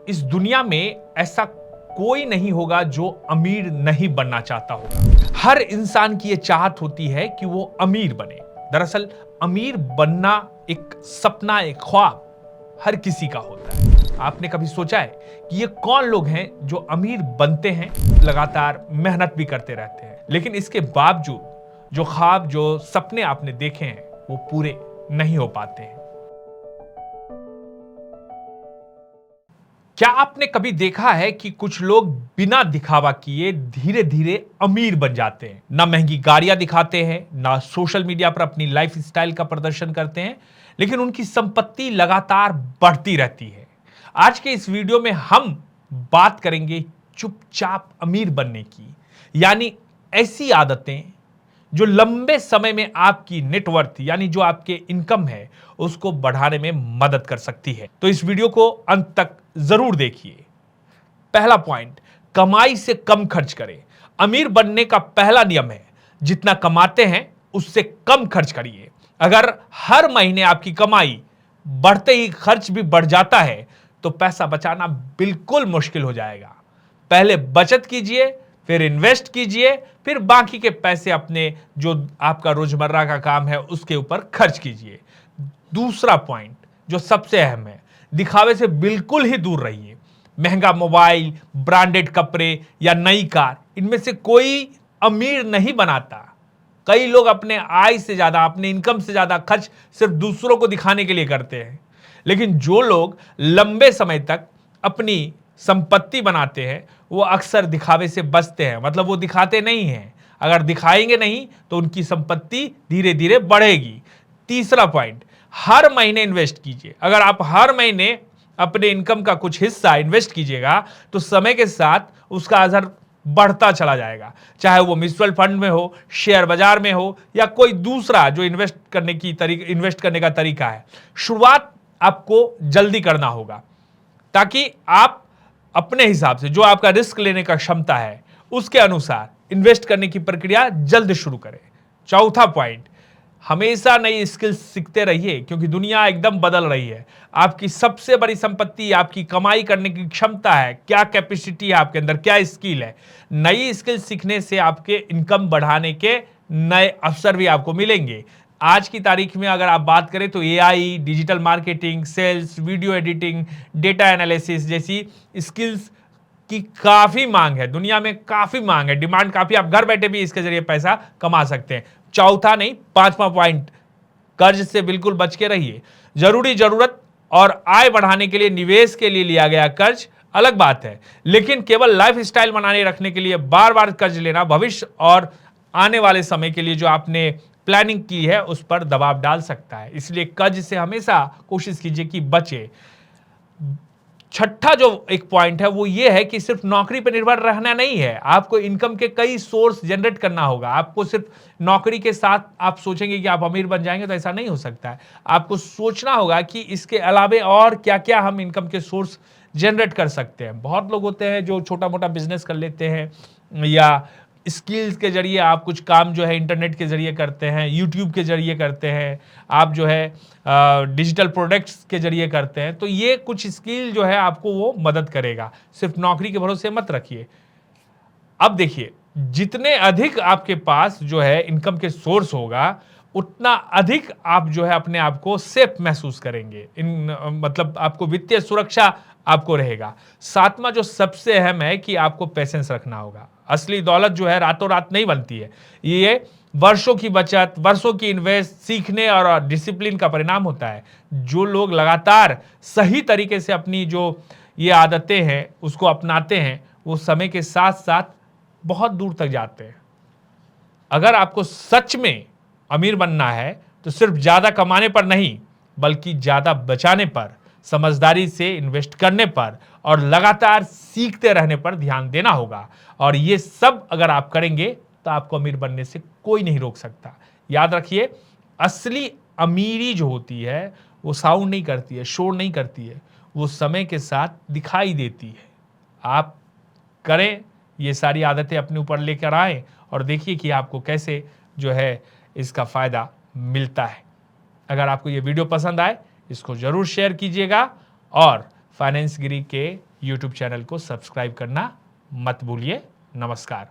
इस दुनिया में ऐसा कोई नहीं होगा जो अमीर नहीं बनना चाहता होगा। हर इंसान की यह चाहत होती है कि वो अमीर बने। दरअसल अमीर बनना एक सपना, एक ख्वाब हर किसी का होता है। आपने कभी सोचा है कि ये कौन लोग हैं जो अमीर बनते हैं, लगातार मेहनत भी करते रहते हैं, लेकिन इसके बावजूद जो ख्वाब, जो सपने आपने देखे हैं वो पूरे नहीं हो पाते हैं। क्या आपने कभी देखा है कि कुछ लोग बिना दिखावा किए धीरे धीरे अमीर बन जाते हैं? ना महंगी गाड़ियां दिखाते हैं, ना सोशल मीडिया पर अपनी लाइफ स्टाइल का प्रदर्शन करते हैं, लेकिन उनकी संपत्ति लगातार बढ़ती रहती है। आज के इस वीडियो में हम बात करेंगे चुपचाप अमीर बनने की, यानी ऐसी आदतें जो लंबे समय में आपकी नेटवर्थ यानी जो आपके इनकम है उसको बढ़ाने में मदद कर सकती है। तो इस वीडियो को अंत तक जरूर देखिए। पहला पॉइंट, कमाई से कम खर्च करें। अमीर बनने का पहला नियम है, जितना कमाते हैं उससे कम खर्च करिए। अगर हर महीने आपकी कमाई बढ़ते ही खर्च भी बढ़ जाता है तो पैसा बचाना बिल्कुल मुश्किल हो जाएगा। पहले बचत कीजिए, फिर इन्वेस्ट कीजिए, फिर बाकी के पैसे अपने जो आपका रोजमर्रा का काम है उसके ऊपर खर्च कीजिए। दूसरा पॉइंट जो सबसे अहम है, दिखावे से बिल्कुल ही दूर रहिए। महंगा मोबाइल, ब्रांडेड कपड़े या नई कार, इनमें से कोई अमीर नहीं बनाता। कई लोग अपने आय से ज्यादा, अपने इनकम से ज्यादा खर्च सिर्फ दूसरों को दिखाने के लिए करते हैं। लेकिन जो लोग लंबे समय तक अपनी संपत्ति बनाते हैं वो अक्सर दिखावे से बचते हैं, मतलब वो दिखाते नहीं हैं। अगर दिखाएंगे नहीं तो उनकी संपत्ति धीरे धीरे बढ़ेगी। तीसरा पॉइंट, हर महीने इन्वेस्ट कीजिए। अगर आप हर महीने अपने इनकम का कुछ हिस्सा इन्वेस्ट कीजिएगा तो समय के साथ उसका असर बढ़ता चला जाएगा, चाहे वो म्यूचुअल फंड में हो, शेयर बाजार में हो या कोई दूसरा जो इन्वेस्ट करने का तरीका है। शुरुआत आपको जल्दी करना होगा ताकि आप अपने हिसाब से जो आपका रिस्क लेने का क्षमता है उसके अनुसार इन्वेस्ट करने की प्रक्रिया जल्द शुरू करें। चौथा पॉइंट, हमेशा नई स्किल्स सीखते रहिए क्योंकि दुनिया एकदम बदल रही है। आपकी सबसे बड़ी संपत्ति आपकी कमाई करने की क्षमता है। क्या कैपेसिटी है आपके अंदर, क्या स्किल है। नई स्किल सीखने से आपके इनकम बढ़ाने के नए अवसर भी आपको मिलेंगे। आज की तारीख में अगर आप बात करें तो AI, digital marketing, sales, video editing, data analysis जैसी स्किल्स की काफी मांग है। दुनिया में काफी मांग है, डिमांड काफी। आप घर बैठे भी इसके जरिए पैसा कमा सकते हैं। चौथा नहीं, पांचवा पॉइंट, कर्ज से बिल्कुल बच के रहिए। जरूरत और आय बढ़ाने के लिए, निवेश के लिए लिया गया कर्ज अलग बात है, लेकिन केवल लाइफ स्टाइल बनाने रखने के लिए बार बार कर्ज लेना भविष्य और आने वाले समय के लिए जो आपने प्लानिंग की है उस पर दबाव डाल सकता है। इसलिए कर्ज से हमेशा कोशिश कीजिए कि बचे। छठा जो एक पॉइंट है वो ये है कि सिर्फ नौकरी पर निर्भर रहना नहीं है, आपको इनकम के कई सोर्स जनरेट करना होगा। आपको सिर्फ नौकरी के साथ आप सोचेंगे कि आप अमीर बन जाएंगे तो ऐसा नहीं हो सकता है। आपको सोचना होगा कि इसके अलावे और क्या क्या हम इनकम के सोर्स जनरेट कर सकते हैं। बहुत लोग होते हैं जो छोटा मोटा बिजनेस कर लेते हैं या स्किल्स के जरिए आप कुछ काम जो है इंटरनेट के जरिए करते हैं, यूट्यूब के जरिए करते हैं, आप जो है डिजिटल प्रोडक्ट्स के जरिए करते हैं। तो ये कुछ स्किल जो है आपको वो मदद करेगा। सिर्फ नौकरी के भरोसे मत रखिए। अब देखिए, जितने अधिक आपके पास जो है इनकम के सोर्स होगा उतना अधिक आप जो है अपने आप को सेफ महसूस करेंगे। मतलब आपको वित्तीय सुरक्षा आपको रहेगा। सातवां जो सबसे अहम है कि आपको पेशेंस रखना होगा। असली दौलत जो है रातों रात नहीं बनती है, ये वर्षों की बचत, वर्षों की इन्वेस्ट, सीखने और डिसिप्लिन का परिणाम होता है। जो लोग लगातार सही तरीके से अपनी जो ये आदतें हैं उसको अपनाते हैं वो समय के साथ साथ बहुत दूर तक जाते हैं। अगर आपको सच में अमीर बनना है तो सिर्फ ज्यादा कमाने पर नहीं बल्कि ज्यादा बचाने पर, समझदारी से इन्वेस्ट करने पर और लगातार सीखते रहने पर ध्यान देना होगा। और ये सब अगर आप करेंगे तो आपको अमीर बनने से कोई नहीं रोक सकता। याद रखिए, असली अमीरी जो होती है वो साउंड नहीं करती है, शोर नहीं करती है, वो समय के साथ दिखाई देती है। आप करें, ये सारी आदतें अपने ऊपर लेकर आए और देखिए कि आपको कैसे जो है इसका फायदा मिलता है। अगर आपको ये वीडियो पसंद आए इसको जरूर शेयर कीजिएगा और फाइनेंस गिरी के यूट्यूब चैनल को सब्सक्राइब करना मत भूलिए। नमस्कार।